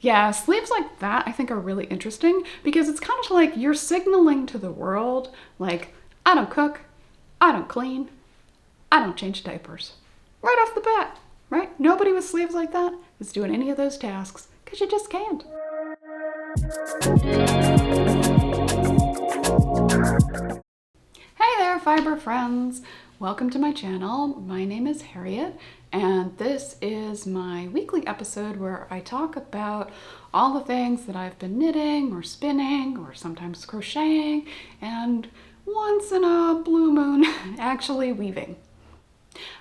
Yeah, sleeves like that I think are really interesting because it's kind of like you're signaling to the world, like, I don't cook, I don't clean, I don't change diapers. Right off the bat, right? Nobody with sleeves like that is doing any of those tasks because you just can't. Hey there, fiber friends! Welcome to my channel. My name is Harriet, and this is my weekly episode where I talk about all the things that I've been knitting or spinning or sometimes crocheting and once in a blue moon actually weaving.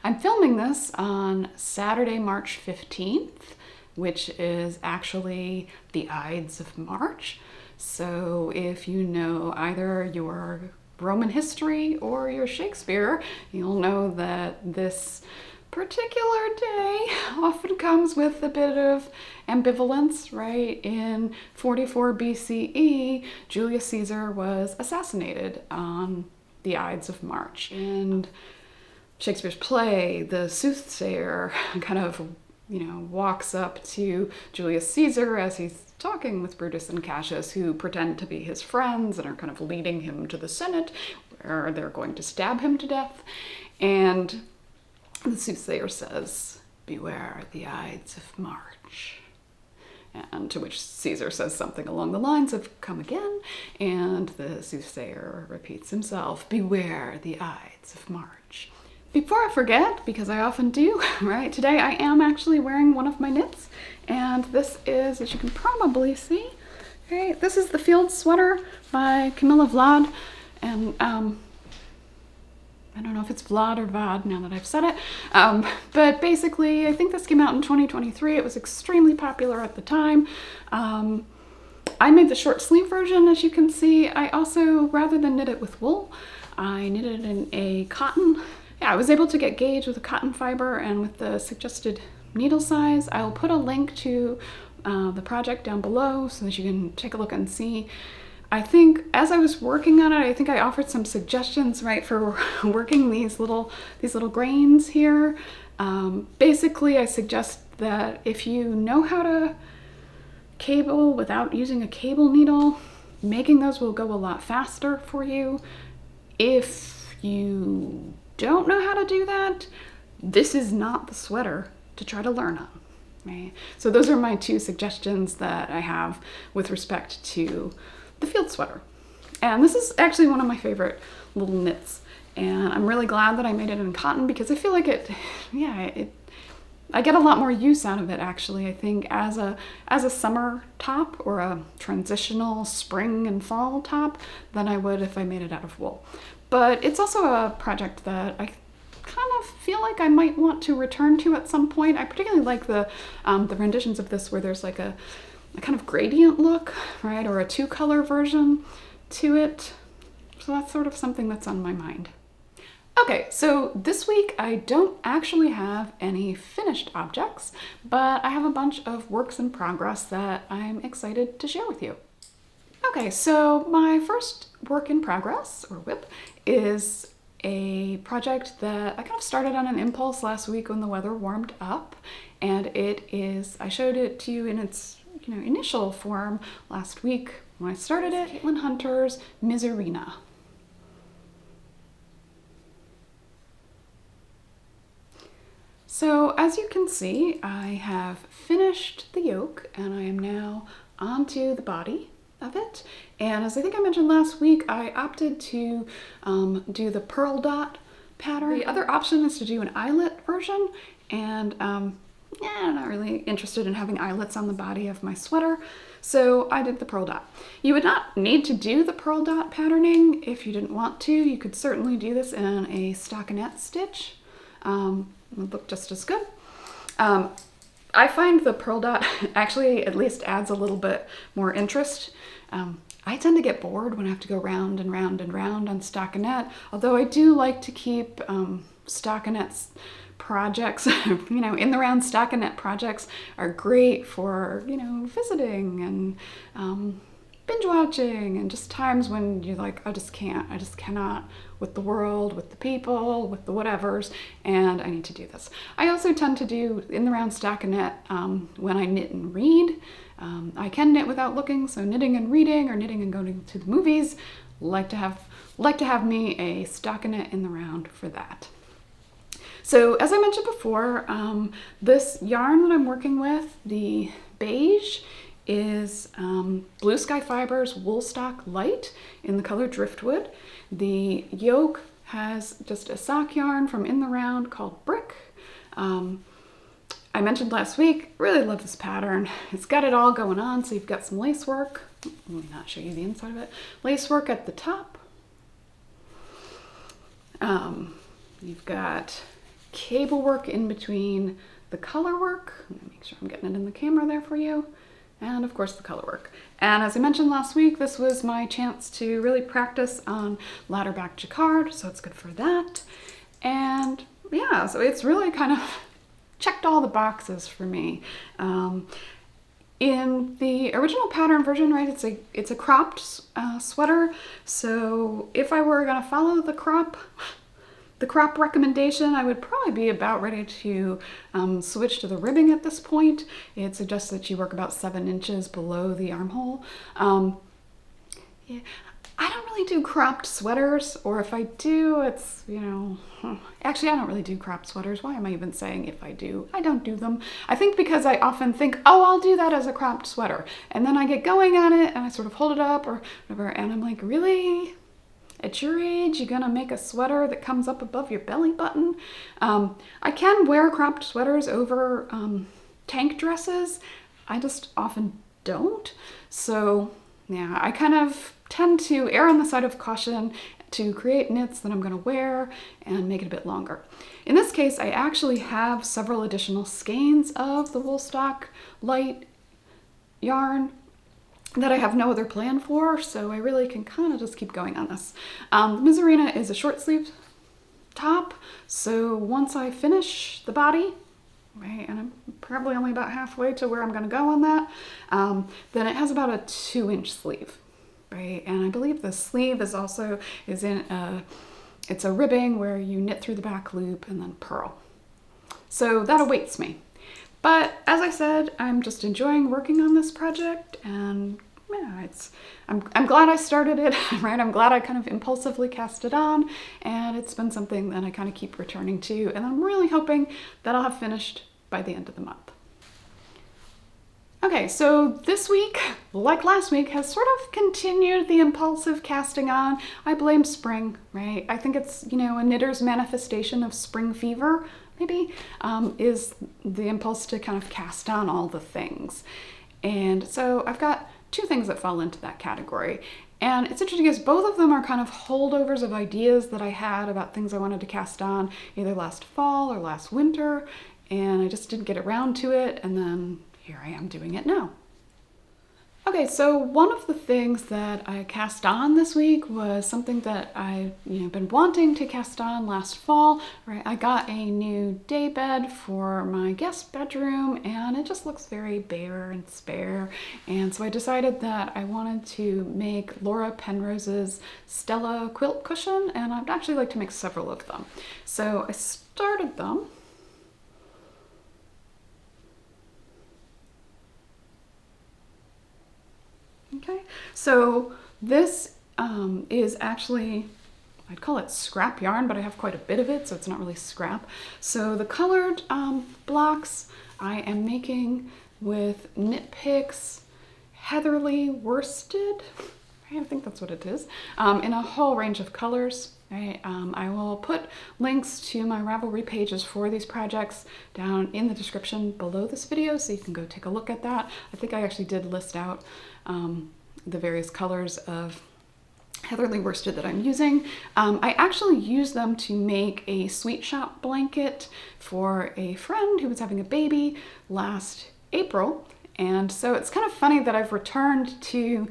I'm filming this on Saturday, March 15th, which is actually the Ides of March. So if you know either your Roman history or your Shakespeare, you'll know that this particular day often comes with a bit of ambivalence, right? In 44 BCE, Julius Caesar was assassinated on the Ides of March. And Shakespeare's play, the soothsayer kind of, walks up to Julius Caesar as he's talking with Brutus and Cassius, who pretend to be his friends and are kind of leading him to the Senate, where they're going to stab him to death. And the soothsayer says, "Beware the Ides of March." And to which Caesar says something along the lines of, "Come again." And the soothsayer repeats himself, "Beware the Ides of March." Before I forget, because I often do, right, today I am actually wearing one of my knits, and this is, as you can probably see, right, this is the Field Sweater by Camilla Vlad, and I don't know if it's Vlad or Vad now that I've said it, but basically I think this came out in 2023. It was extremely popular at the time. I made the short sleeve version, as you can see. I also, rather than knit it with wool, I knitted it in a cotton. Yeah, I was able to get gauge with a cotton fiber and with the suggested needle size. I'll put a link to the project down below so that you can take a look and see. I think as I was working on it, I think I offered some suggestions, right, for working these little grains here. Basically, I suggest that if you know how to cable without using a cable needle, making those will go a lot faster for you. If you don't know how to do that, this is not the sweater to try to learn on, right? So those are my two suggestions that I have with respect to the field sweater. And this is actually one of my favorite little knits. And I'm really glad that I made it in cotton because I feel like I get a lot more use out of it actually, I think, as a summer top or a transitional spring and fall top than I would if I made it out of wool. But it's also a project that I kind of feel like I might want to return to at some point. I particularly like the renditions of this where there's like a kind of gradient look, right? Or a two-color version to it. So that's sort of something that's on my mind. Okay, so this week I don't actually have any finished objects, but I have a bunch of works in progress that I'm excited to share with you. Okay, so my first work in progress, or WIP, is a project that I kind of started on an impulse last week when the weather warmed up, and I showed it to you in its initial form last week when I started it. Caitlin Hunter's Miserina. So as you can see, I have finished the yoke and I am now onto the body of it. And as I think I mentioned last week, I opted to do the pearl dot pattern. The other option is to do an eyelet version, and I'm not really interested in having eyelets on the body of my sweater, so I did the pearl dot. You would not need to do the pearl dot patterning if you didn't want to. You could certainly do this in a stockinette stitch. It would look just as good. I find the pearl dot actually at least adds a little bit more interest. I tend to get bored when I have to go round and round and round on stockinette, although I do like to keep stockinette projects, in the round stockinette projects are great for, visiting and binge watching and just times when you're like, I just cannot with the world, with the people, with the whatevers, and I need to do this. I also tend to do in the round stockinette when I knit and read. I can knit without looking, so knitting and reading or knitting and going to the movies, like to have me a stockinette in the round for that. So as I mentioned before, this yarn that I'm working with, the beige, is Blue Sky Fibers Woolstock Light in the color Driftwood. The yoke has just a sock yarn from In the Round called Brick. I mentioned last week, really love this pattern. It's got it all going on, so you've got some lace work. Let me not show you the inside of it. Lace work at the top. You've got cable work in between the color work. Let me make sure I'm getting it in the camera there for you. And of course the color work. And as I mentioned last week, this was my chance to really practice on ladder back jacquard, so it's good for that. And yeah, so it's really kind of checked all the boxes for me. In the original pattern version, right, it's a cropped sweater. So if I were gonna follow the crop recommendation, I would probably be about ready to switch to the ribbing at this point. It suggests that you work about 7 inches below the armhole. Yeah, I don't really do cropped sweaters, or if I do, it's, you know, actually I don't really do cropped sweaters. Why am I even saying if I do? I don't do them. I think because I often think, oh, I'll do that as a cropped sweater. And then I get going on it and I sort of hold it up or whatever, and I'm like, really? At your age, you're gonna make a sweater that comes up above your belly button? I can wear cropped sweaters over tank dresses. I just often don't. So yeah, I kind of tend to err on the side of caution to create knits that I'm gonna wear and make it a bit longer. In this case, I actually have several additional skeins of the Woolstock Light yarn that I have no other plan for, so I really can kind of just keep going on this. The Miserina is a short sleeve top, so once I finish the body, right, and I'm probably only about halfway to where I'm gonna go on that, then it has about a 2-inch sleeve, right? And I believe the sleeve is it's a ribbing where you knit through the back loop and then purl. So that awaits me. But as I said, I'm just enjoying working on this project, and yeah, I'm glad I started it, right? I'm glad I kind of impulsively cast it on, and it's been something that I kind of keep returning to, and I'm really hoping that I'll have finished by the end of the month. Okay, so this week, like last week, has sort of continued the impulsive casting on. I blame spring, right? I think it's, you know, a knitter's manifestation of spring fever, maybe, is the impulse to kind of cast on all the things. And so I've got 2 things that fall into that category. And it's interesting because both of them are kind of holdovers of ideas that I had about things I wanted to cast on either last fall or last winter, and I just didn't get around to it, and then here I am doing it now. Okay, so one of the things that I cast on this week was something that I've been wanting to cast on last fall, right? I got a new day bed for my guest bedroom, and it just looks very bare and spare. And so I decided that I wanted to make Laura Penrose's Stella quilt cushion, and I'd actually like to make several of them. So I started them. Okay, so this is actually, I'd call it scrap yarn, but I have quite a bit of it, so it's not really scrap. So the colored blocks I am making with Knit Picks Heatherly Worsted, right? I think that's what it is, in a whole range of colors. Right? I will put links to my Ravelry pages for these projects down in the description below this video, so you can go take a look at that. I think I actually did list out the various colors of Heatherly Worsted that I'm using. I actually used them to make a sweet shop blanket for a friend who was having a baby last April. And so it's kind of funny that I've returned to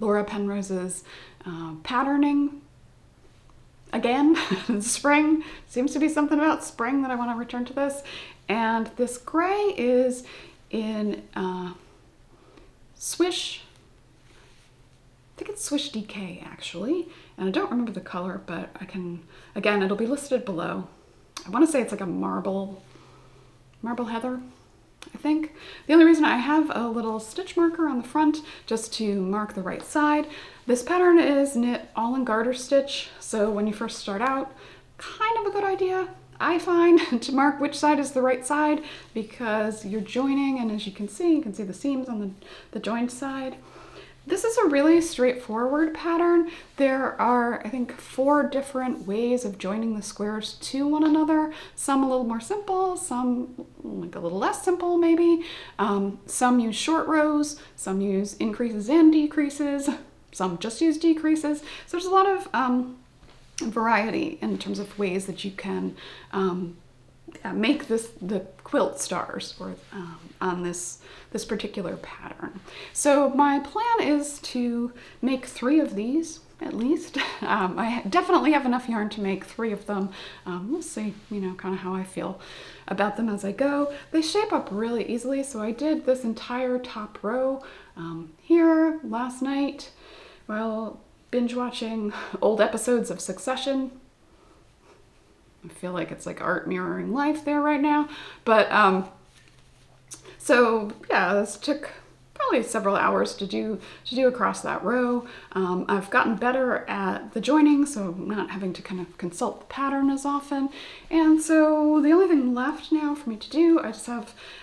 Laura Penrose's patterning again. Spring seems to be something about spring that I want to return to this. And this gray is in Swish, I think it's Swish DK actually, and I don't remember the color, but I can, again, it'll be listed below. I want to say it's like a marble heather. I think the only reason I have a little stitch marker on the front just to mark the right side. This pattern is knit all in garter stitch, so when you first start out, kind of a good idea, I find, to mark which side is the right side, because you're joining, and as you can see the seams on the joined side. This is a really straightforward pattern. There are, I think, 4 different ways of joining the squares to one another. Some a little more simple, some like a little less simple maybe. Some use short rows, some use increases and decreases, some just use decreases. So there's a lot of variety in terms of ways that you can make the quilt stars or on this particular pattern. So my plan is to make 3 of these at least. I definitely have enough yarn to make 3 of them. We'll see, kind of how I feel about them as I go. They shape up really easily, so I did this entire top row here last night while binge watching old episodes of Succession. I feel like it's like art mirroring life there right now. But so yeah, this took probably several hours to do across that row. I've gotten better at the joining, so I'm not having to kind of consult the pattern as often. And so the only thing left now for me to do, I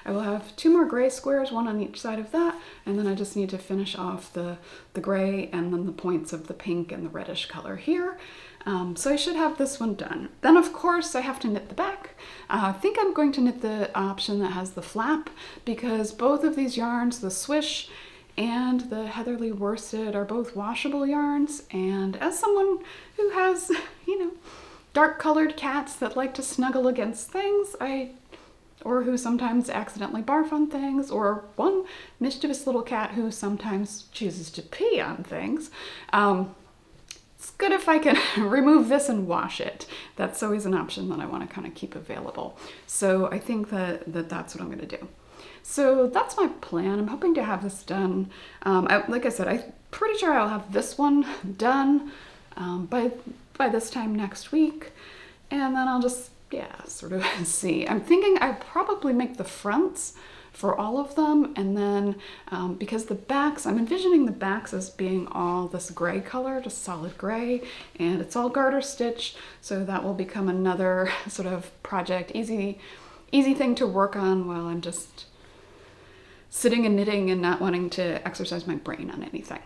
will have 2 more gray squares, 1 on each side of that, and then I just need to finish off the gray and then the points of the pink and the reddish color here. So I should have this one done. Then of course I have to knit the back. I think I'm going to knit the option that has the flap, because both of these yarns, the Swish and the Heatherly Worsted, are both washable yarns. And as someone who has, dark colored cats that like to snuggle against things, or who sometimes accidentally barf on things, or one mischievous little cat who sometimes chooses to pee on things, it's good if I can remove this and wash it. That's always an option that I want to kind of keep available. So I think that's what I'm going to do. So that's my plan. I'm hoping to have this done. Like I said, I'm pretty sure I'll have this one done by this time next week. And then I'll just, sort of see. I'm thinking I'll probably make the fronts for all of them, and then because the backs, I'm envisioning the backs as being all this gray color, just solid gray, and it's all garter stitch, so that will become another sort of project, easy thing to work on while I'm just sitting and knitting and not wanting to exercise my brain on anything.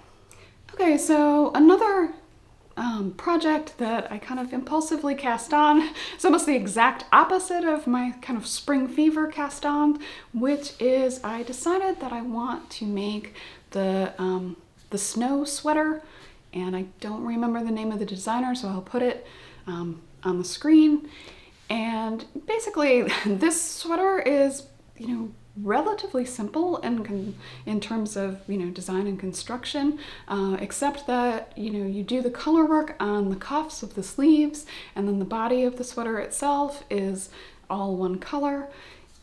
Okay, so another project that I kind of impulsively cast on. It's almost the exact opposite of my kind of spring fever cast on, which is I decided that I want to make the snow sweater, and I don't remember the name of the designer, so I'll put it on the screen. And basically this sweater is, relatively simple and in terms of design and construction, except that you do the color work on the cuffs of the sleeves, and then the body of the sweater itself is all one color,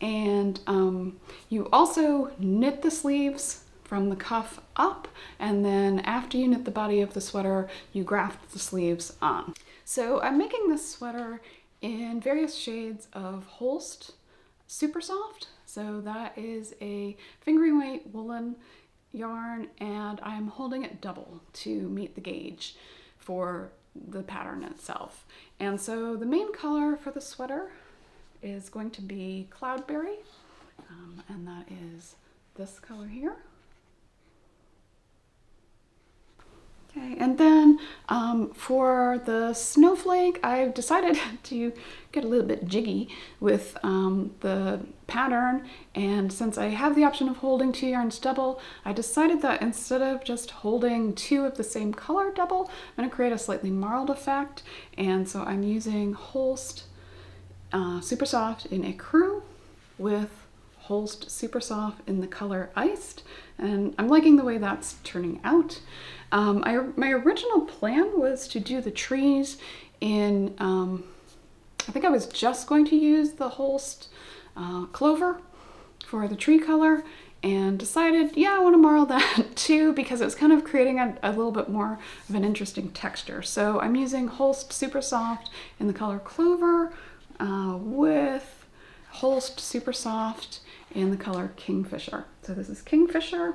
and you also knit the sleeves from the cuff up, and then after you knit the body of the sweater, you graft the sleeves on. So I'm making this sweater in various shades of Holst Super Soft. So that is a fingering weight woolen yarn, and I'm holding it double to meet the gauge for the pattern itself. And so the main color for the sweater is going to be Cloudberry, and that is this color here. Okay, and then for the snowflake, I've decided to get a little bit jiggy with the pattern, and since I have the option of holding 2 yarns double, I decided that instead of just holding 2 of the same color double, I'm going to create a slightly marled effect, and so I'm using Holst Super Soft in Ecru with Holst Super Soft in the color Iced, and I'm liking the way that's turning out. My original plan was to do the trees in, I think I was just going to use the Holst Clover for the tree color, and decided, I want to marl that too, because it's kind of creating a little bit more of an interesting texture. So I'm using Holst Super Soft in the color Clover with Holst Super Soft in the color Kingfisher. So this is Kingfisher,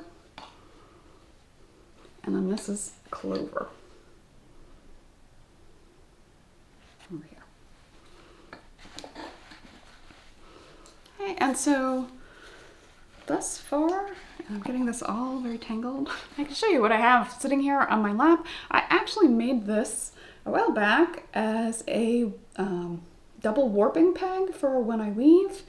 and then this is Clover. Over here. Okay, and so thus far, I'm getting this all very tangled. I can show you what I have sitting here on my lap. I actually made this a while back as a double warping peg for when I weave,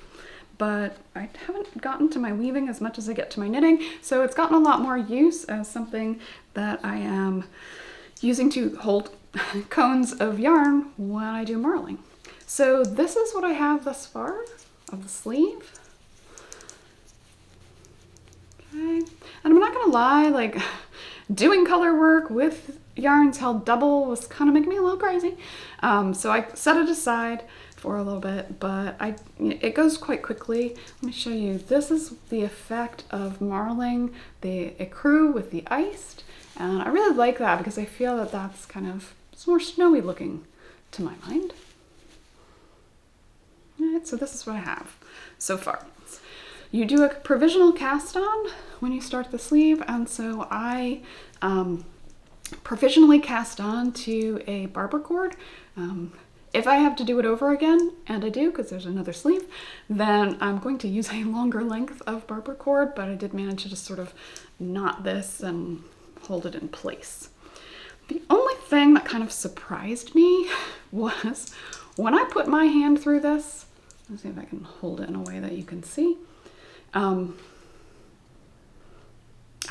but I haven't gotten to my weaving as much as I get to my knitting, so it's gotten a lot more use as something that I am using to hold cones of yarn when I do marling. So this is what I have thus far of the sleeve. Okay, and I'm not gonna lie, like doing color work with yarns held double was kind of making me a little crazy. So I set it aside for a little bit, but it goes quite quickly. Let me show you. This is the effect of marling the ecru with the iced, and I really like that because I feel that that's kind of, it's more snowy looking to my mind. All right, so this is what I have so far. You do a provisional cast on when you start the sleeve, and so I provisionally cast on to a barber cord. If I have to do it over again, and I do because there's another sleeve, then I'm going to use a longer length of barber cord, but I did manage to just sort of knot this and hold it in place. The only thing that kind of surprised me was when I put my hand through this, let's see if I can hold it in a way that you can see. I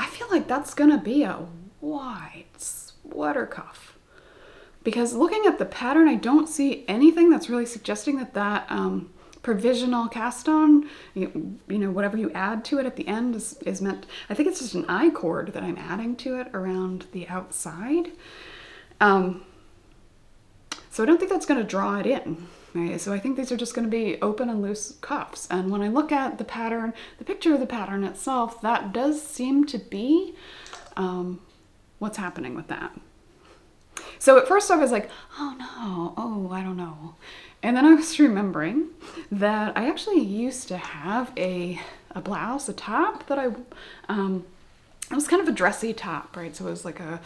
feel like that's gonna be a wide sweater cuff, because looking at the pattern, I don't see anything that's really suggesting that provisional cast on, you know, whatever you add to it at the end is meant, I think it's just an I-cord that I'm adding to it around the outside. So I don't think that's gonna draw it in. Right, so I think these are just going to be open and loose cuffs. And when I look at the pattern, the picture of the pattern itself, that does seem to be what's happening with that. So at first I was like, oh no, oh, I don't know. And then I was remembering that I actually used to have a blouse, a top that it was kind of a dressy top, right? So it was like a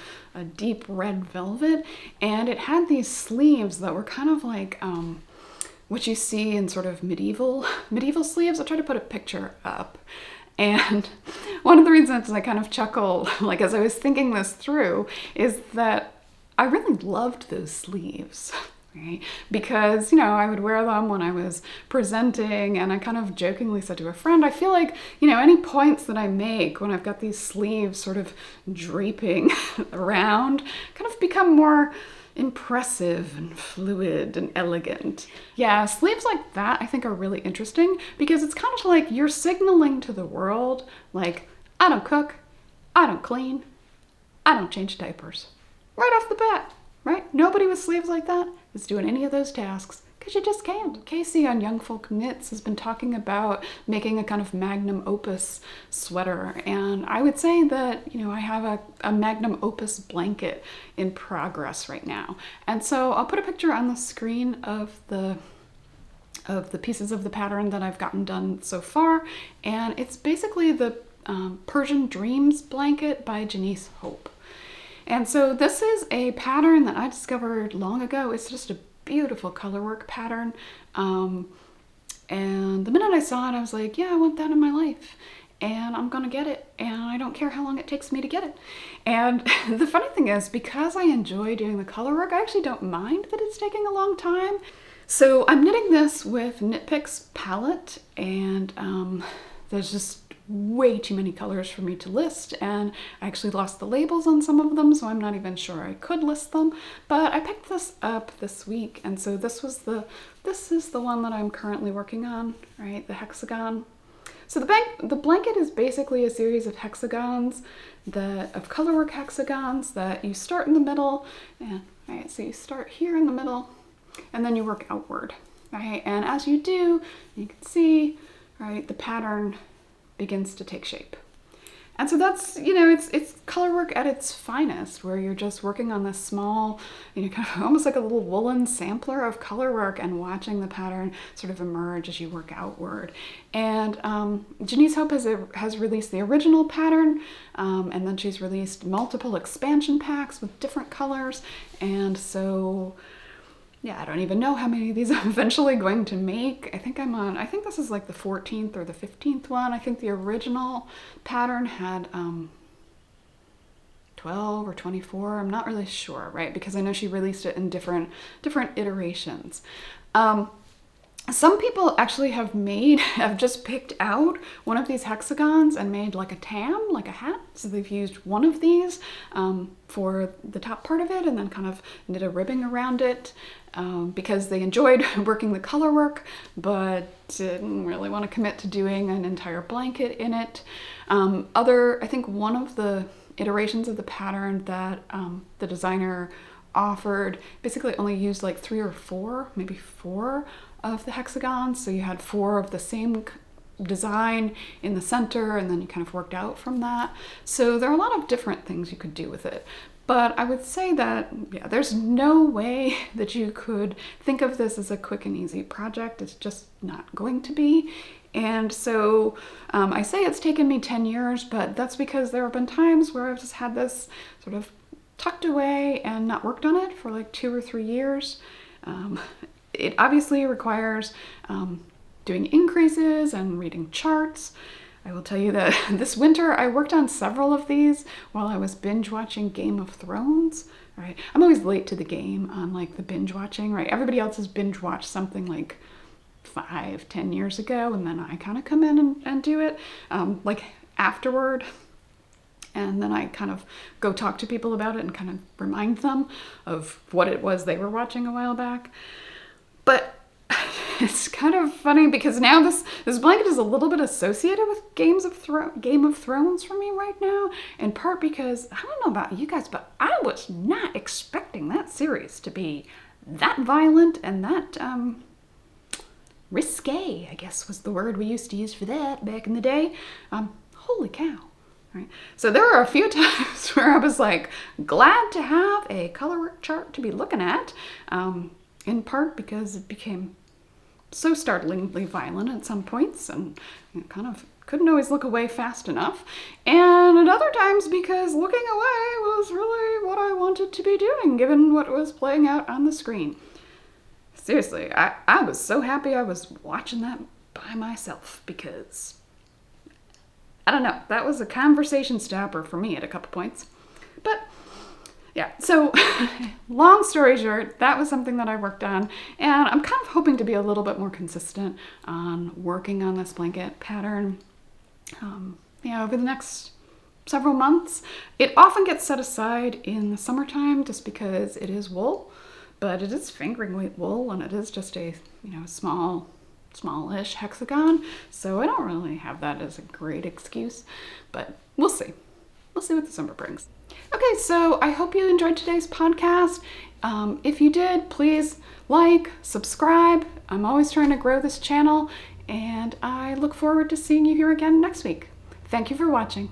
deep red velvet, and it had these sleeves that were kind of like what you see in sort of medieval sleeves. I'll try to put a picture up. And one of the reasons I kind of chuckle, like as I was thinking this through, is that I really loved those sleeves, right? Because, you know, I would wear them when I was presenting, and I kind of jokingly said to a friend, I feel like, you know, any points that I make when I've got these sleeves sort of draping around kind of become more impressive and fluid and elegant. Yeah, sleeves like that I think are really interesting because it's kind of like you're signaling to the world, like, I don't cook, I don't clean, I don't change diapers. Right off the bat, right? Nobody with sleeves like that is doing any of those tasks because you just can't. Casey on Young Folk Knits has been talking about making a kind of magnum opus sweater, and I would say that, you know, I have a magnum opus blanket in progress right now. And so I'll put a picture on the screen of the pieces of the pattern that I've gotten done so far, and it's basically the Persian Dreams blanket by Janice Hope. And so this is a pattern that I discovered long ago. It's just a beautiful colorwork pattern. And the minute I saw it, I was like, yeah, I want that in my life. And I'm gonna get it. And I don't care how long it takes me to get it. And the funny thing is, because I enjoy doing the colorwork, I actually don't mind that it's taking a long time. So I'm knitting this with Knit Picks palette, and there's just way too many colors for me to list, and I actually lost the labels on some of them, so I'm not even sure I could list them, but I picked this up this week, and so this is the one that I'm currently working on, right, the hexagon. So the blanket is basically a series of hexagons, of colorwork hexagons that you start in the middle, and right, so you start here in the middle, and then you work outward, right, and as you do, you can see, right, the pattern begins to take shape. And so that's, you know, it's color work at its finest, where you're just working on this small, you know, kind of almost like a little woolen sampler of color work and watching the pattern sort of emerge as you work outward. And Janice Hope has released the original pattern, and then she's released multiple expansion packs with different colors. And so, yeah, I don't even know how many of these I'm eventually going to make. I think this is like the 14th or the 15th one. I think the original pattern had 12 or 24. I'm not really sure, right? Because I know she released it in different iterations. Some people actually have just picked out one of these hexagons and made like a tam, like a hat. So they've used one of these for the top part of it and then kind of knit a ribbing around it because they enjoyed working the color work, but didn't really want to commit to doing an entire blanket in it. I think one of the iterations of the pattern that the designer offered basically only used like 3 or 4, maybe 4 of the hexagons. So you had 4 of the same design in the center, and then you kind of worked out from that. So there are a lot of different things you could do with it. But I would say that, yeah, there's no way that you could think of this as a quick and easy project. It's just not going to be. And so I say it's taken me 10 years, but that's because there have been times where I've just had this sort of tucked away and not worked on it for like 2 or 3 years. It obviously requires doing increases and reading charts. I will tell you that this winter I worked on several of these while I was binge watching Game of Thrones. Right, I'm always late to the game on like the binge watching, right? Everybody else has binge watched something like 5-10 years ago, and then I kind of come in and do it like afterward. And then I kind of go talk to people about it and kind of remind them of what it was they were watching a while back. But it's kind of funny because now this blanket is a little bit associated with Game of Thrones for me right now, in part because, I don't know about you guys, but I was not expecting that series to be that violent and that risque, I guess was the word we used to use for that back in the day. Holy cow. Right. So there were a few times where I was like glad to have a color work chart to be looking at, in part because it became so startlingly violent at some points and kind of couldn't always look away fast enough. And at other times because looking away was really what I wanted to be doing given what was playing out on the screen. Seriously, I was so happy I was watching that by myself because, I don't know, that was a conversation stopper for me at a couple points. But yeah, so long story short, that was something that I worked on, and I'm kind of hoping to be a little bit more consistent on working on this blanket pattern over the next several months. It often gets set aside in the summertime just because it is wool, but it is fingering weight wool, and it is just a smallish hexagon, so I don't really have that as a great excuse, but we'll see. We'll see what the summer brings. Okay, so I hope you enjoyed today's podcast. If you did, please like, subscribe. I'm always trying to grow this channel, and I look forward to seeing you here again next week. Thank you for watching.